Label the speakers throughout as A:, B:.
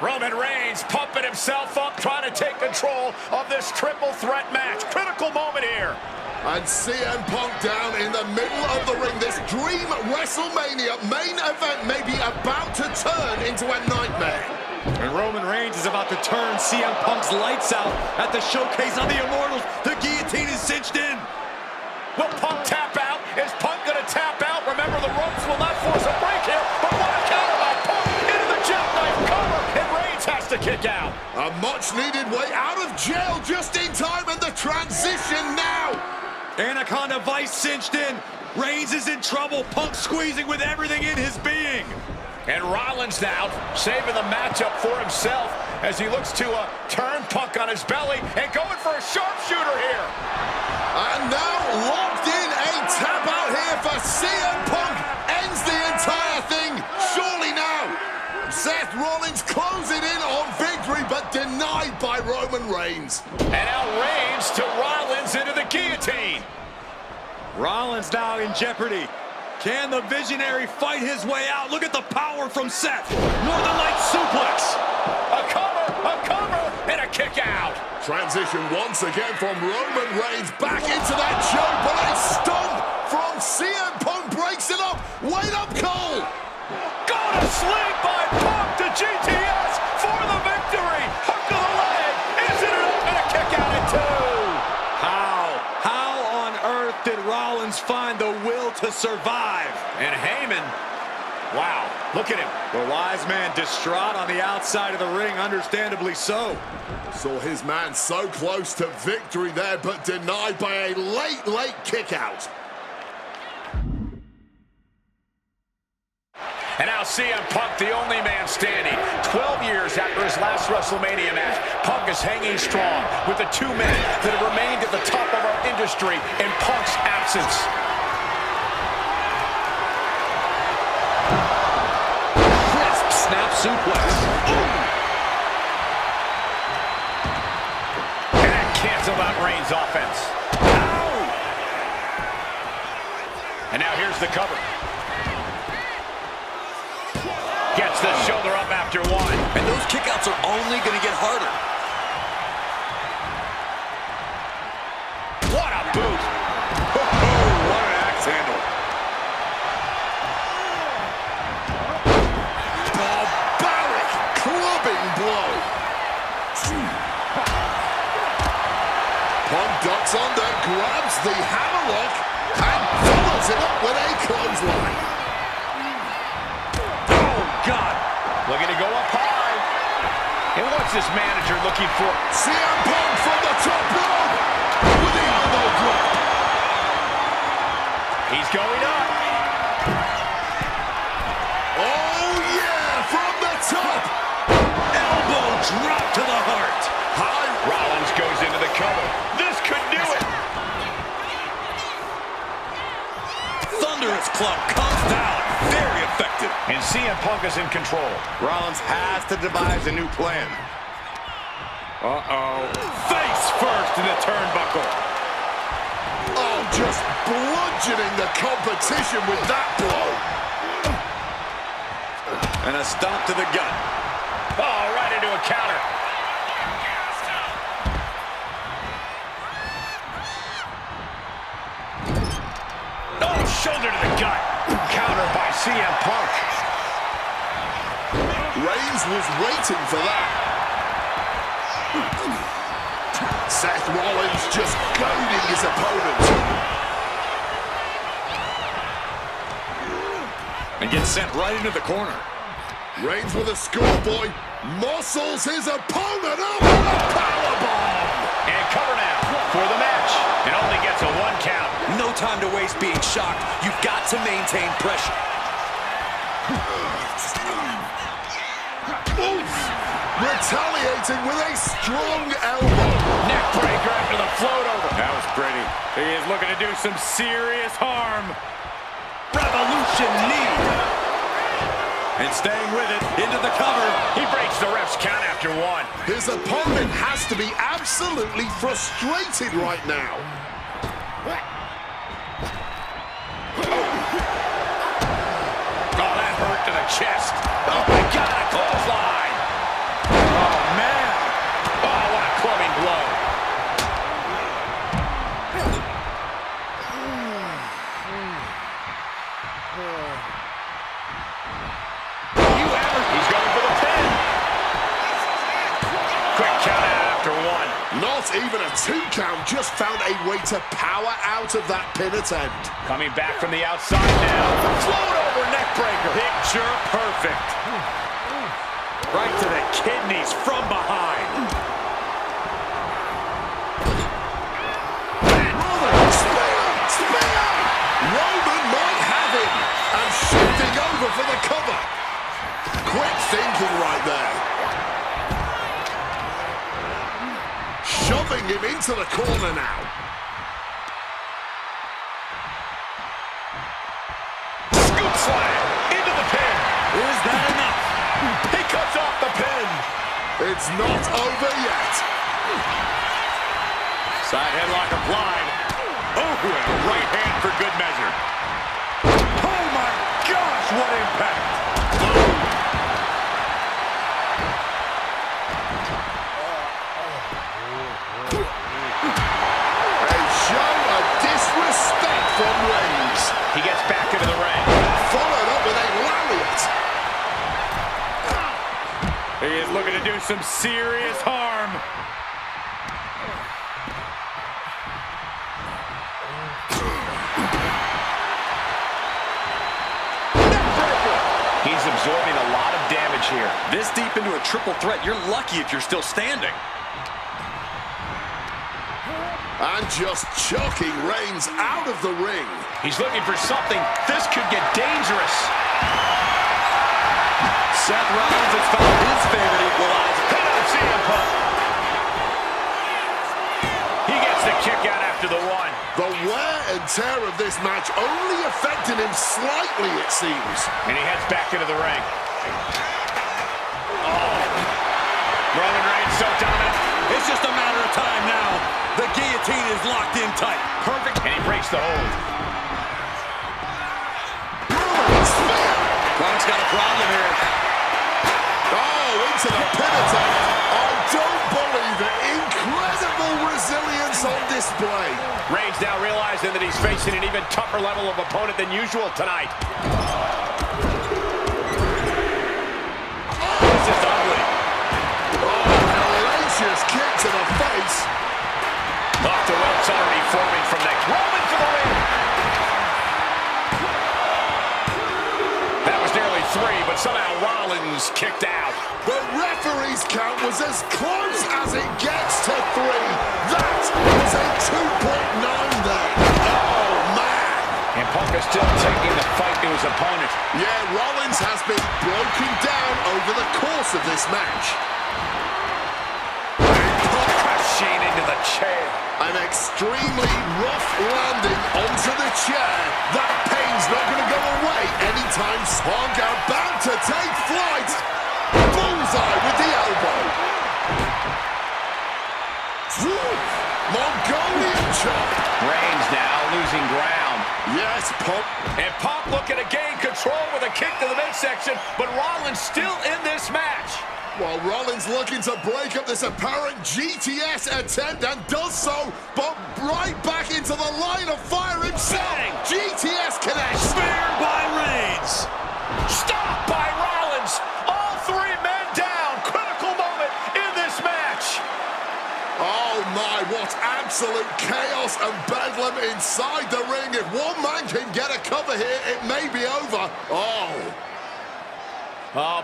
A: Roman Reigns pumping himself up, trying to take control of this triple threat match. Critical moment here.
B: And CM Punk down in the middle of the ring. This dream WrestleMania main event may be about to turn into a nightmare.
C: And Roman Reigns is about to turn CM Punk's lights out at the showcase on the Immortals. The guillotine is cinched in.
A: Will Punk tap out? Is Punk going to tap out? Remember, the ropes will not force a break here, but what a counter by Punk into the jackknife cover, and Reigns has to kick out.
B: A much-needed way out of jail just in time, and the transition now.
C: Anaconda Vice cinched in. Reigns is in trouble. Punk squeezing with everything in his being.
A: And Rollins now saving the matchup for himself as he looks to turn Punk on his belly and going for a sharpshooter here.
B: And now locked in, a tap out here for CM Punk. Ends the entire thing, surely now. Seth Rollins closing in on victory, but denied by Roman Reigns.
A: And now Reigns to Rollins into the guillotine.
C: Rollins now in jeopardy. Can the Visionary fight his way out? Look at the power from Seth. Northern Lights suplex.
A: A cover, and a kick out.
B: Transition once again from Roman Reigns back into that choke, but a stomp from CM Punk breaks it up. Wait up, Cole.
A: Go to sleep by Punk to GTS for the victory. Hook of the leg. Isn't it up, and a kick out at two.
C: How on earth did Rollins find the will to survive?
A: And Heyman, wow, look at him.
C: The wise man distraught on the outside of the ring, understandably so.
B: Saw his man so close to victory there, but denied by a late kick out.
A: And now CM Punk, the only man standing. 12 years after his last WrestleMania match, Punk is hanging strong with the two men that have remained at the top of our industry in Punk's absence.
C: Crisp snap suplex.
A: And that canceled out Reigns' offense.
C: Ow!
A: And now here's the cover. Gets the shoulder up after one.
C: And those kickouts are only going to get harder.
A: What a boot.
C: Oh, what an axe handle.
B: Barbaric clubbing blow. Punk ducks under, grabs the hammerlock, and follows it up with a clothesline.
A: God, looking to go up high. And what's this manager looking for?
B: CM Punk from the top rope with the elbow drop.
A: He's going up.
B: Oh yeah, from the top.
C: Elbow drop to the heart.
B: High.
A: Rollins goes into the cover. This could do it.
C: Thunderous club comes down. Very effective.
A: And CM Punk is in control.
C: Rollins has to devise a new plan. Uh-oh. Face first in the turnbuckle.
B: Oh, just bludgeoning the competition with that blow.
C: And a stomp to the gut.
A: Oh, right into a counter. Oh, shoulder to the gut. Counter by CM Punk.
B: Reigns was waiting for that. Seth Rollins just goading his opponent.
C: And gets sent right into the corner.
B: Reigns with a schoolboy, muscles his opponent up with a powerbomb.
A: And cover now for the match. It only gets a 1 count.
C: No time to waste being shocked. You've got to maintain pressure.
B: Oof! Retaliating with a strong elbow.
A: Neck breaker after the float over.
C: That was pretty. He is looking to do some serious harm. Revolution knee. And staying with it, into the cover.
A: He breaks the ref's count after 1.
B: His opponent has to be absolutely frustrated right now.
A: Oh, that hurt to the chest. Oh, my God, a clothesline.
B: 2 count just found a way to power out of that pin attempt.
A: Coming back from the outside now. Float over neck breaker.
C: Picture perfect. Right to the kidneys from behind.
B: Spear! Roman might have him. And shifting over for the cover. Quick thinking right there. Shoving him into the corner now.
A: Scoop slam into the pin.
C: Is that enough?
A: He cuts off the pin.
B: It's not over yet.
C: Side headlock applied. Oh, and a right hand for good measure. Oh my gosh, what impact!
B: A show of disrespect from Reigns.
A: He gets back into the ring.
B: Followed up with a lariat.
C: He is looking to do some serious harm.
A: He's absorbing a lot of damage here.
C: This deep into a triple threat, you're lucky if you're still standing.
B: And just chucking Reigns out of the ring.
A: He's looking for something. This could get dangerous.
C: Seth Rollins has found his favorite equalizer.
A: Hit on CM Punk. He gets the kick out after the one.
B: The wear and tear of this match only affected him slightly, it seems.
A: And he heads back into the ring. Oh. Roman Reigns so dominant.
C: It's just a matter of time now. The guillotine is locked in tight.
A: Perfect. And he breaks the hold.
C: Punk's got a problem here.
B: Oh, into the pin attempt. I don't believe it. Incredible resilience on display.
A: Reigns now realizing that he's facing an even tougher level of opponent than usual tonight. This is ugly.
B: Oh, hellacious kick to the face.
A: Off the ropes already forming from next. Roman for the win. That was nearly 3, but somehow Rollins kicked out.
B: The referee's count was as close as it gets to 3. That was a 2.9 there. Oh, man.
A: And Punk is still taking the fight to his opponent.
B: Yeah, Rollins has been broken down over the course of this match.
A: Crashing into the chair.
B: An extremely rough landing onto the chair. That pain's not going to go away anytime soon. Punk about to take flight. Bullseye with the elbow. Mongolian chop.
A: Reigns now losing ground.
B: Yes, Punk.
A: And Punk looking to gain control with a kick to the midsection, but Rollins still in this match.
B: While Rollins looking to break up this apparent GTS attempt and does so, but right back into the line of fire himself.
A: Bang.
B: GTS connects.
C: Spear by Reigns.
A: Stop by Rollins. All 3 men down. Critical moment in this match.
B: Oh my, what absolute chaos and bedlam inside the ring. If one man can get a cover here, it may be over. Oh.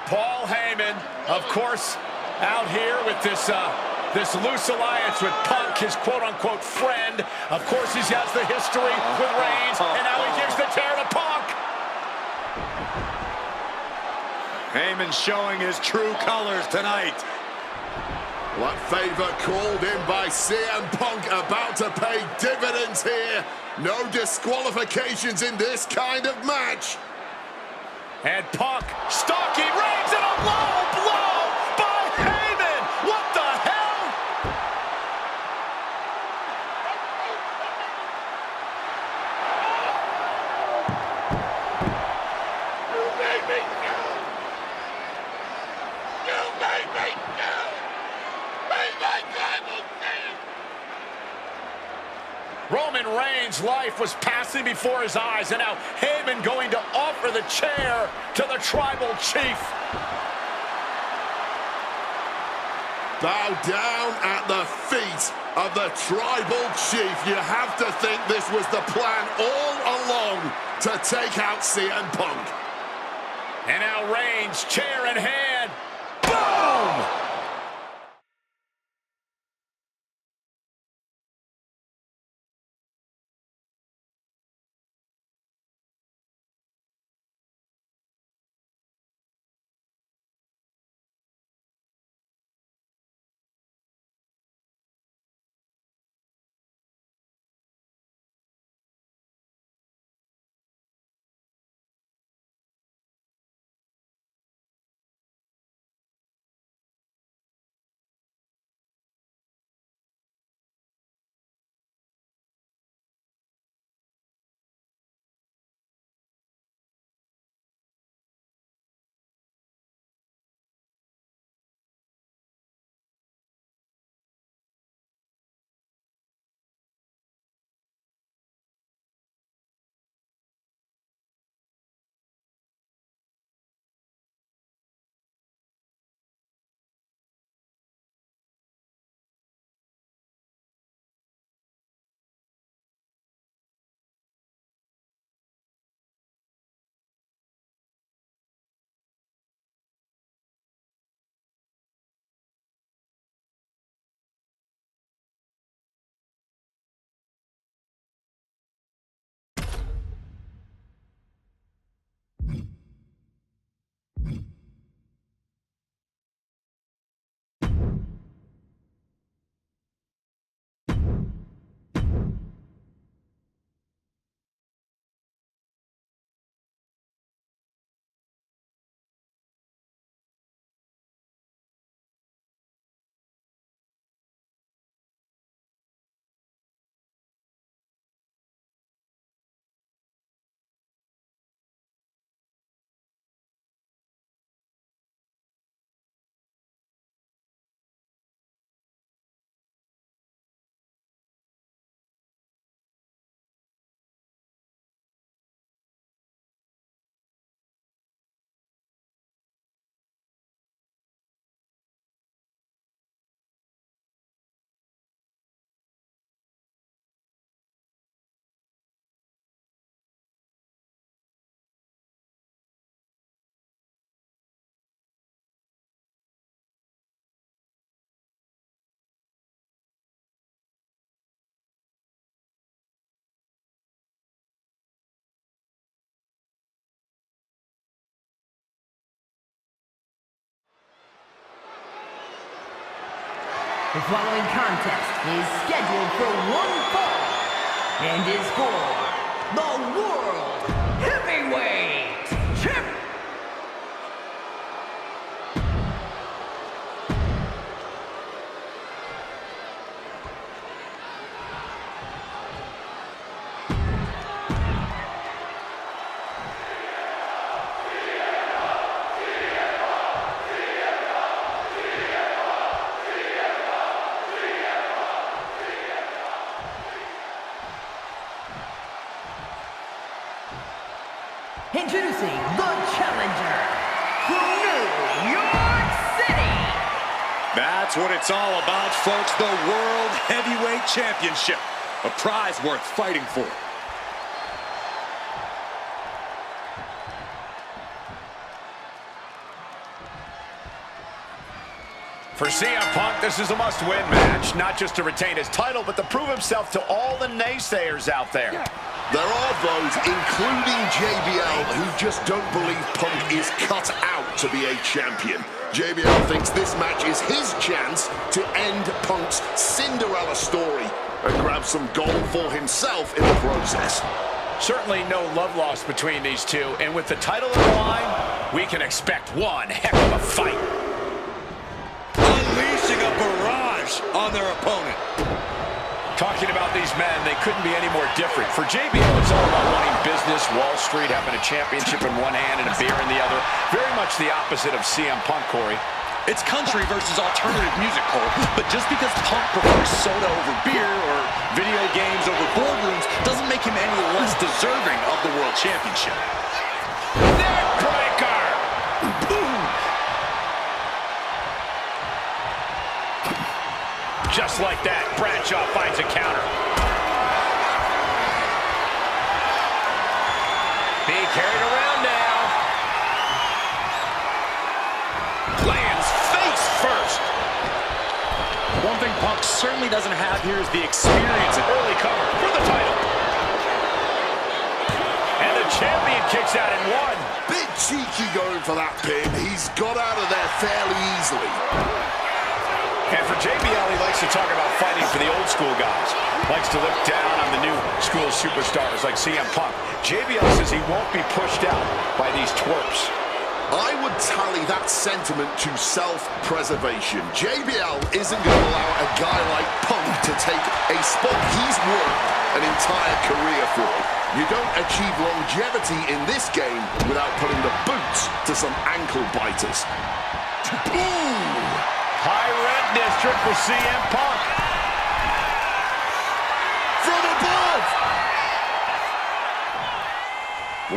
A: Paul Heyman, of course, out here with this loose alliance with Punk, his quote-unquote friend. Of course, he has the history with Reigns, and now he gives the tear to Punk.
C: Heyman showing his true colors tonight.
B: What favor called in by CM Punk about to pay dividends here. No disqualifications in this kind of match.
A: And Punk stalking Reigns in a low blow by Heyman. What the hell?
B: You made me go. You made me go. Made my tribal stand.
A: Roman Reigns' life was passing before his eyes, and now Heyman going to offer the chair to the tribal chief.
B: Bow down at the feet The tribal chief. You have to think this was the plan all along to take out CM Punk.
A: And now Reigns, chair in hand. Boom!
D: The following contest is scheduled for one fall and is for the World Heavyweight Championship. Introducing the challenger from New York City.
C: That's what it's all about, folks. The World Heavyweight Championship. A prize worth fighting for.
A: For CM Punk, this is a must-win match, not just to retain his title, but to prove himself to all the naysayers out there.
B: There are those, including JBL, who just don't believe Punk is cut out to be a champion. JBL thinks this match is his chance to end Punk's Cinderella story and grab some gold for himself in the process.
A: Certainly no love lost between these two, and with the title on the line, we can expect one heck of a fight.
C: Unleashing a barrage on their opponent.
A: Talking about these men, they couldn't be any more different. For JBL, it's all about wanting business, Wall Street, having a championship in one hand and a beer in the other. Very much the opposite of CM Punk, Corey.
C: It's country versus alternative music, Cole. But just because Punk prefers soda over beer or video games over boardrooms doesn't make him any less deserving of the World Championship.
A: Neckbreaker! Just Just like that, Bradshaw finds a counter. Being carried around now. Lands face first.
C: One thing Punk certainly doesn't have here is the experience.
A: An early cover for the title. And the champion kicks out in one.
B: Bit cheeky going for that pin. He's got out of there fairly easily.
A: And for JBL, he likes to talk about fighting for the old school guys. Likes to look down on the new school superstars like CM Punk. JBL says he won't be pushed out by these twerps.
B: I would tally that sentiment to self-preservation. JBL isn't going to allow a guy like Punk to take a spot he's worked an entire career for. You don't achieve longevity in this game without putting the boots to some ankle biters. Ooh!
A: High red district for CM Punk.
B: From above!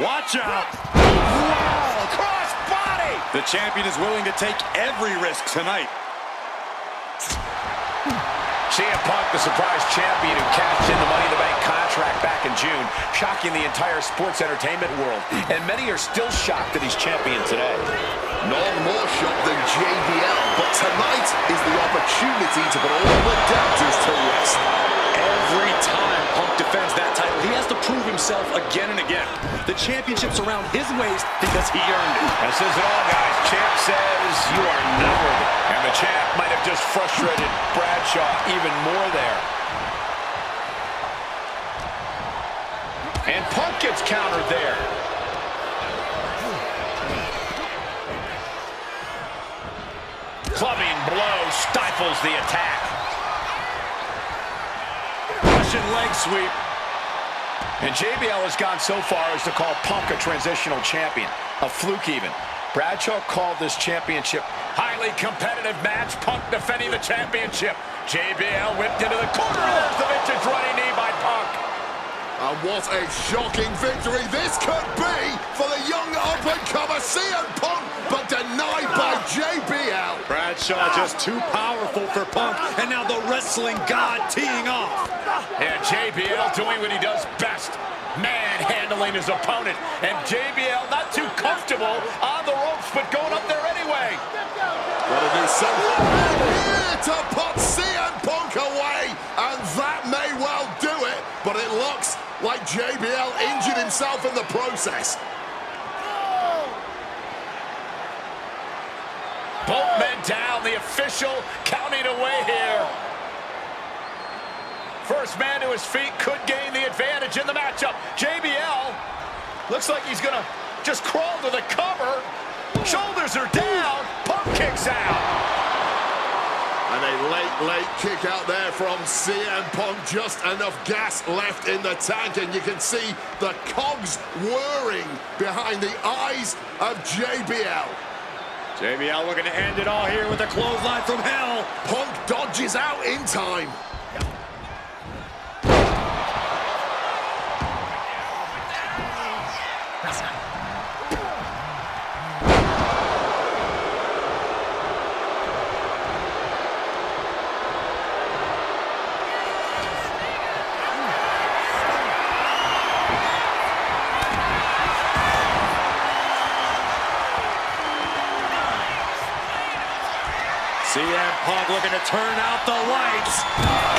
C: Watch out!
A: Wow! Cross body!
C: The champion is willing to take every risk tonight.
A: CM Punk, the surprise champion who cashed in the Money in the Bank contract back in June, shocking the entire sports entertainment world. And many are still shocked that he's champion today.
B: None more shocked than JBL, but tonight is the opportunity to put all the doubters to rest.
C: Every time Punk defends that title, he has to prove himself again and again. The championship's around his waist because he earned it.
A: That says it all, guys. Champ says you are not worthy. And the champ might have just frustrated Bradshaw even more there. And Punk gets countered there. Clubbing blow stifles the attack.
C: Russian leg sweep.
A: And JBL has gone so far as to call Punk a transitional champion, a fluke even. Bradshaw called this championship highly competitive match. Punk defending the championship. JBL whipped into the corner. There's the vintage running knee by Punk.
B: And what a shocking victory this could be for the young up-and-comer CM Punk, but denied by JBL.
C: Bradshaw just too powerful for Punk, and now the wrestling god teeing off.
A: And JBL doing what he does best, manhandling his opponent. And JBL not too comfortable on the ropes, but going up there anyway.
B: Gotta do something here to put CM Punk away, and that may well do it, but it looks like JBL injured himself in the process.
A: Both men down, the official counting away here. First man to his feet could gain the advantage in the matchup. JBL looks like he's gonna just crawl to the cover. Shoulders are down, Punk kicks out.
B: And a late kick out there from CM Punk. Just enough gas left in the tank, and you can see the cogs whirring behind the eyes of JBL.
C: JBL looking to end it all here with a clothesline from hell.
B: Punk dodges out in time.
C: CM Punk looking to turn out the lights.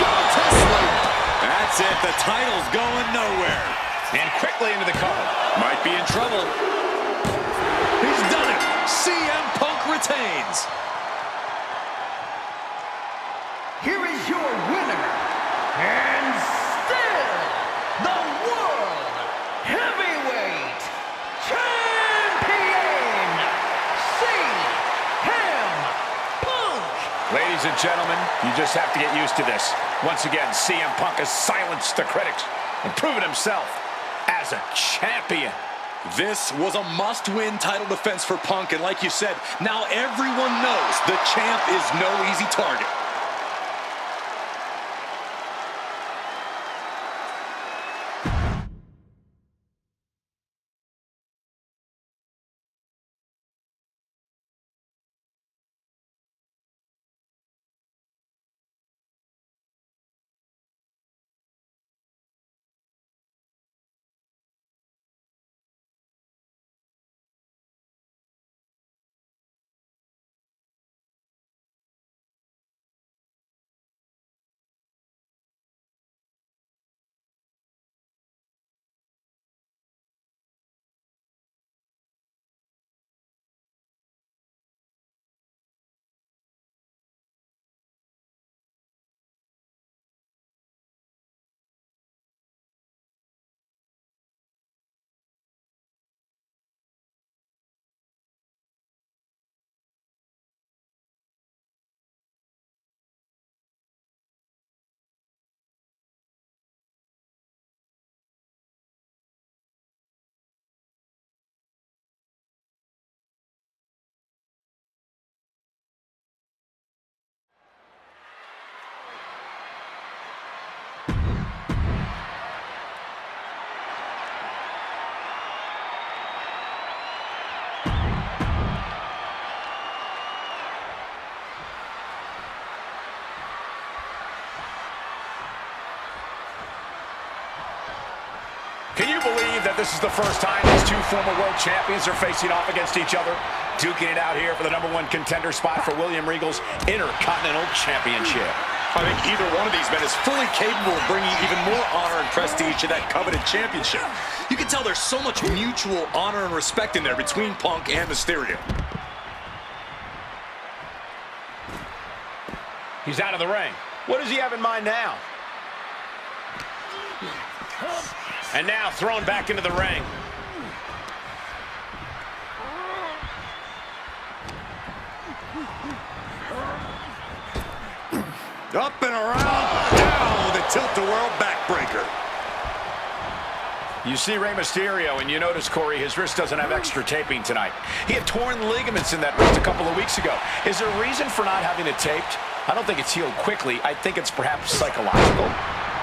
B: Go to sleep.
C: That's it. The title's going nowhere.
A: And quickly into the cover.
C: Might be in trouble. He's done it. CM Punk retains.
D: Here is your winner, and still the World Heavyweight Champion, CM Punk.
A: Ladies and gentlemen, you just have to get used to this. Once again, CM Punk has silenced the critics and proven himself as a champion.
C: This was a must-win title defense for Punk, and like you said, now everyone knows the champ is no easy target.
A: Can you believe that this is the first time these two former world champions are facing off against each other? Duking it out here for the #1 contender spot for William Regal's Intercontinental Championship.
C: I think either one of these men is fully capable of bringing even more honor and prestige to that coveted championship. You can tell there's so much mutual honor and respect in there between Punk and Mysterio.
A: He's out of the ring. What does he have in mind now? And now thrown back into the ring.
C: Up and around, down, the tilt-a-whirl backbreaker.
A: You see Rey Mysterio, and you notice, Corey, his wrist doesn't have extra taping tonight. He had torn ligaments in that wrist a couple of weeks ago. Is there a reason for not having it taped? I don't think it's healed quickly. I think it's perhaps psychological.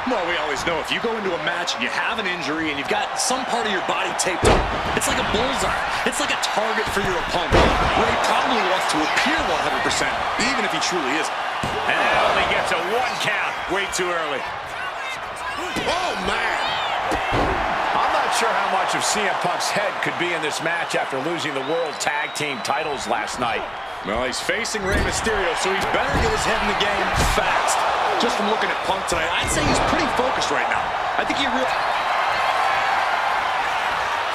C: Well, we always know if you go into a match and you have an injury and you've got some part of your body taped up, it's like a bullseye. It's like a target for your opponent. Ray probably wants to appear 100%, even if he truly isn't.
A: And it only gets a 1 count. Way too early.
B: Oh, man.
A: I'm not sure how much of CM Punk's head could be in this match after losing the World Tag Team titles last night.
C: Well, he's facing Rey Mysterio, so he better get his head in the game fast. Just from looking at Punk tonight, I'd say he's pretty focused right now. I think he really...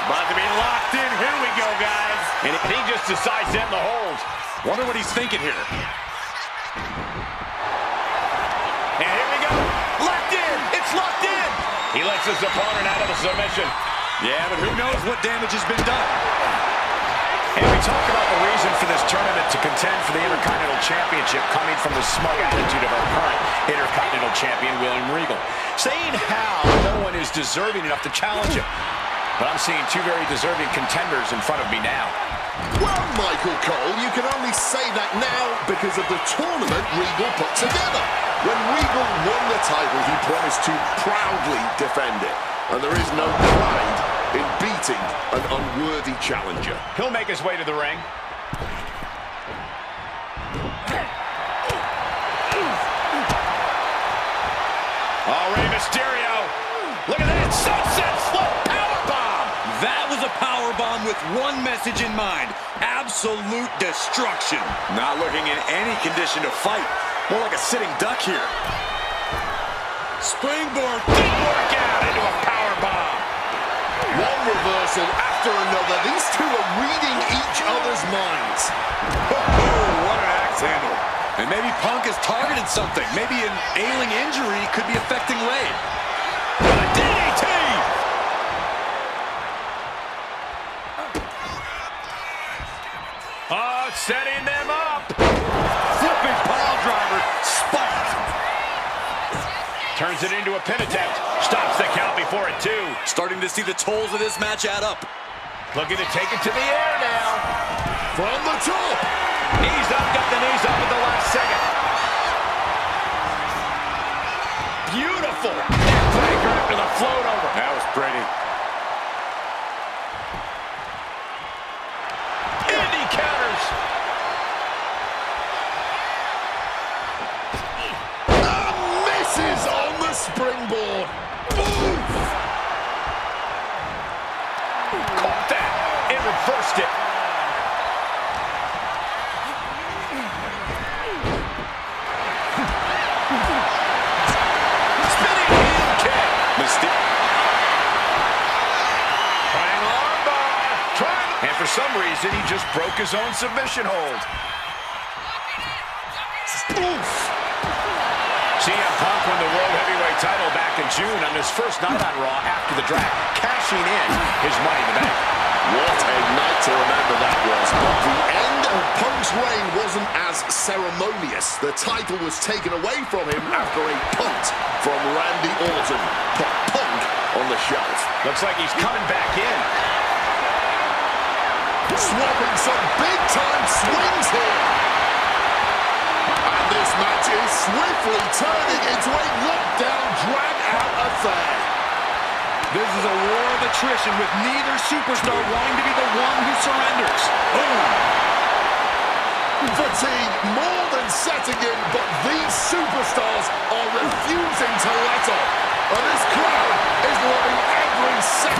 A: About to be locked in. Here we go, guys. And he just decides to end the hold.
C: Wonder what he's thinking here.
A: And here we go. Locked in. It's locked in. He lets his opponent out of the submission.
C: Yeah, but who knows what damage has been done.
A: And we talk about the reason for this tournament to contend for the Intercontinental Championship coming from the smug attitude of our current Intercontinental Champion, William Regal. Saying how no one is deserving enough to challenge him. But I'm seeing two very deserving contenders in front of me now.
B: Well, Michael Cole, you can only say that now because of the tournament Regal put together. When Regal won the title, he promised to proudly defend it. And there is no pride in beating an unworthy challenger.
A: He'll make his way to the ring. Oh, Rey Mysterio. Look at that. Sunset flip powerbomb.
C: That was a powerbomb with one message in mind. Absolute destruction. Not looking in any condition to fight. More like a sitting duck here. Springboard.
A: Didn't work out into a powerbomb.
B: One reversal after another. These two are reading each other's minds.
C: Oh, what an axe handle. And maybe Punk has targeted something. Maybe an ailing injury could be affecting Ray.
A: What a DDT! Oh, setting them up.
C: Flipping pile driver. Spiked.
A: Turns it into a pin attempt. Stops the count before it, too.
C: Starting to see the tolls of this match add up.
A: Looking to take it to the air now.
B: From the top.
A: Knees up, got the knees up at the last second. Beautiful. Neckbreaker after the float over.
C: That was pretty.
A: Andy counters.
B: Misses on the springboard. Oof.
A: Caught that and reversed it. Spinning heel kick. Trying armbar. And for some reason, he just broke his own submission hold.
B: Oof.
A: CM Punk won the World Heavyweight title back in June on his first night on Raw after the draft, cashing in his Money in the Bank.
B: What a night to remember that was. But the end of Punk's reign wasn't as ceremonious. The title was taken away from him after a punt from Randy Orton. Put Punk on the shelf.
A: Looks like he's coming back in.
B: Swapping some big-time swings here. And this match is swiftly turning into a lockdown, drag-out affair.
C: This is a war of attrition with neither superstar wanting to be the one who surrenders. Boom.
B: Fatigue more than setting in, but these superstars are refusing to let up. And this crowd is loving every second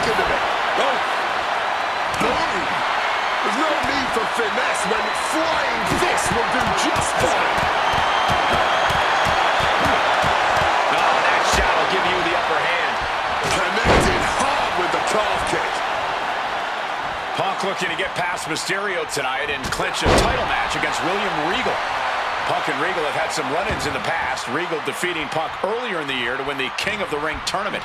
B: finesse when flying fists will do just fine.
A: Oh, that shot will give you the upper hand.
B: Connected hard with the calf kick.
A: Punk looking to get past Mysterio tonight and clinch a title match against William Regal. Punk and Regal have had some run-ins in the past. Regal defeating Punk earlier in the year to win the King of the Ring tournament.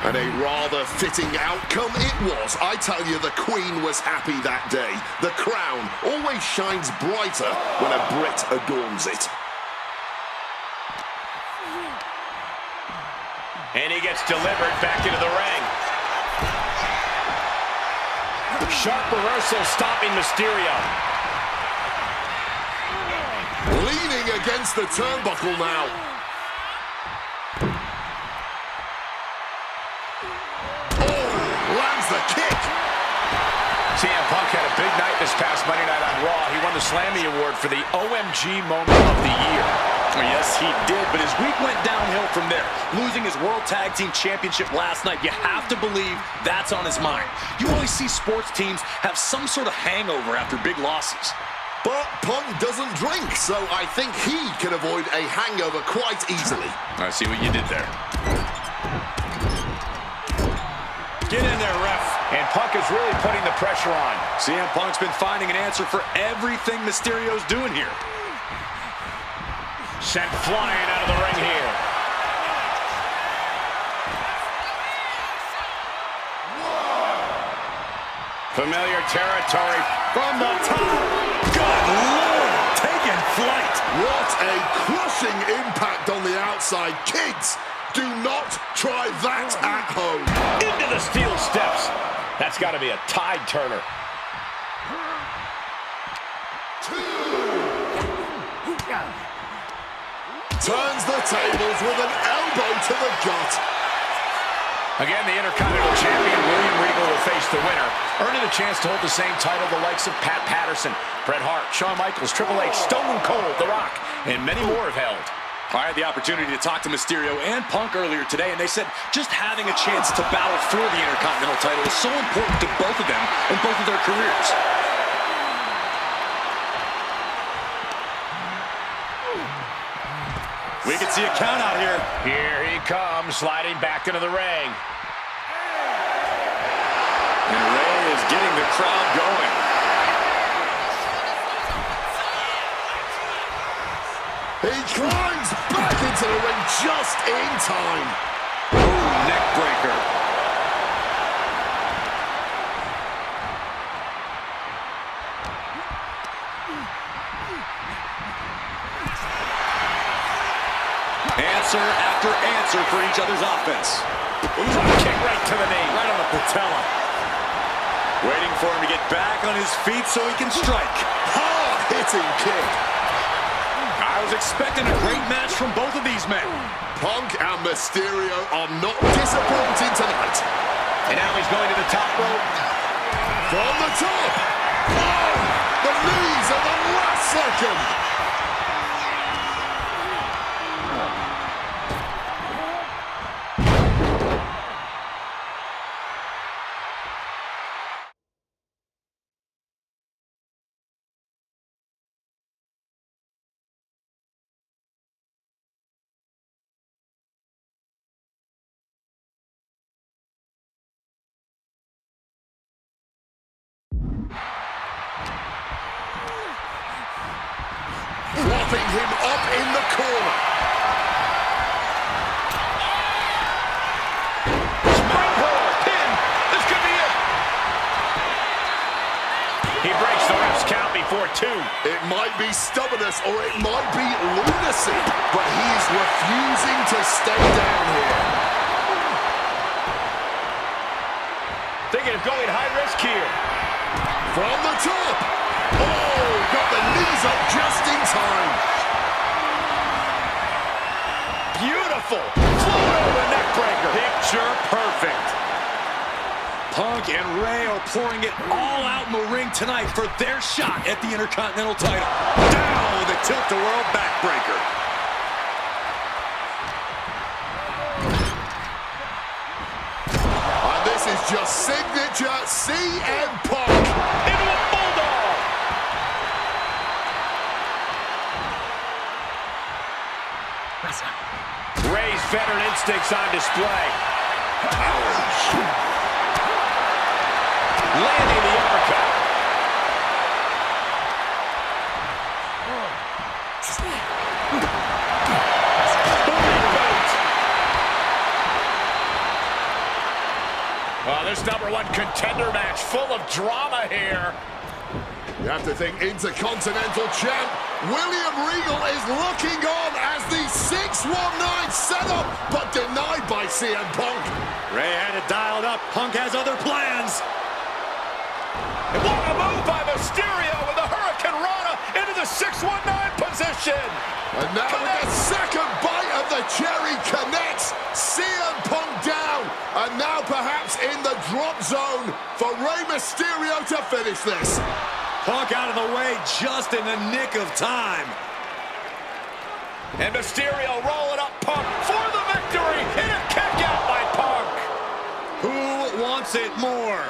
B: And a rather fitting outcome it was. I tell you, the Queen was happy that day. The crown always shines brighter when a Brit adorns it.
A: And he gets delivered back into the ring. Sharp reversal stopping Mysterio.
B: Leaning against the turnbuckle now. Lands the kick.
A: CM Punk had a big night this past Monday night on Raw. He won the Slammy Award for the OMG Moment of the Year.
C: Yes, he did, but his week went downhill from there. Losing his World Tag Team Championship last night, you have to believe that's on his mind. You always see sports teams have some sort of hangover after big losses.
B: But Punk doesn't drink, so I think he can avoid a hangover quite easily.
C: I see what you did there.
A: Get in there, ref. And Punk is really putting the pressure on.
C: CM Punk's been finding an answer for everything Mysterio's doing here.
A: Sent flying out of the ring here. Familiar territory from the top.
C: Good Lord, taking flight.
B: What a crushing impact on the outside. Kids, do not try that at home.
A: Into the steel steps. That's got to be a tide turner.
B: Turns the tables with an elbow to the gut.
A: Again, the Intercontinental Champion, William Regal, will face the winner, earning a chance to hold the same title the likes of Pat Patterson, Bret Hart, Shawn Michaels, Triple H, Stone Cold, The Rock, and many more have held.
C: I had the opportunity to talk to Mysterio and Punk earlier today, and they said just having a chance to battle for the Intercontinental title is so important to both of them in both of their careers. We can see a count out here.
A: Here he comes, sliding back into the ring.
C: And Ray is getting the crowd going.
B: He climbs back into the ring just in time.
C: Oh, neck breaker. Answer after answer for each other's offense.
A: Kick right to the knee,
C: Right on the patella. Waiting for him to get back on his feet so he can strike.
B: Hard-hitting kick.
C: I was expecting a great match from both of these men.
B: Punk and Mysterio are not disappointing tonight.
A: And now he's going to the top rope.
B: From the top. Oh, the knees at the last second. Propping him up in the corner.
A: Springboard pin. This could be it. He breaks the ref's count before 2.
B: It might be stubbornness or it might be lunacy, but he's refusing to stay down here.
A: Thinking of going high risk here.
B: From the top. Oh, got the knees up just in time.
A: Beautiful. Float over neck breaker.
C: Picture perfect. Punk and Ray are pouring it all out in the ring tonight for their shot at the Intercontinental title. Down with a tilt-the-world backbreaker.
B: And this is just signature CM Punk.
A: Into a bulldog. veteran instincts on display.
B: Ouch.
A: Landing the uppercut. Well, this '1 contender match full of drama here.
B: You have to think Intercontinental Champ William Regal is looking on as the 619 setup, but denied by CM Punk.
C: Ray had it dialed up. Punk has other plans.
A: And what a move by Mysterio with the Hurricane Rana into the 619 position.
B: And now with the second bite of the cherry connects, CM Punk down. And now perhaps in the drop zone for Rey Mysterio to finish this.
C: Punk out of the way just in the nick of time.
A: And Mysterio rolling up Punk for the victory. And a kick out by Punk.
C: Who wants it more?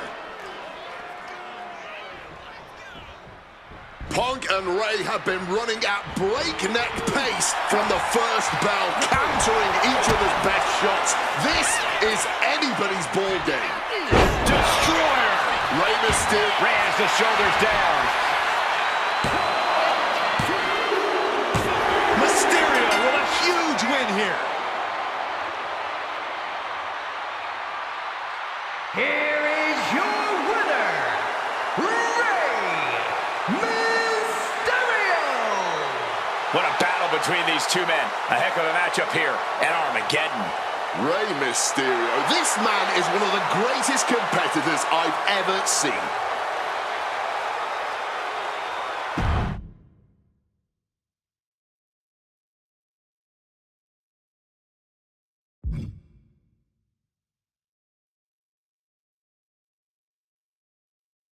B: Punk and Rey have been running at breakneck pace from the first bell, countering each other's best shots. This is anybody's ball game.
A: Destroyer.
B: Rey Mysterio.
A: Rey has the shoulders down.
C: Mysterio with a huge win here.
D: Here is your winner, Rey Mysterio!
A: What a battle between these two men. A heck of a matchup here at Armageddon.
B: Rey Mysterio. This man is one of the greatest competitors I've ever seen.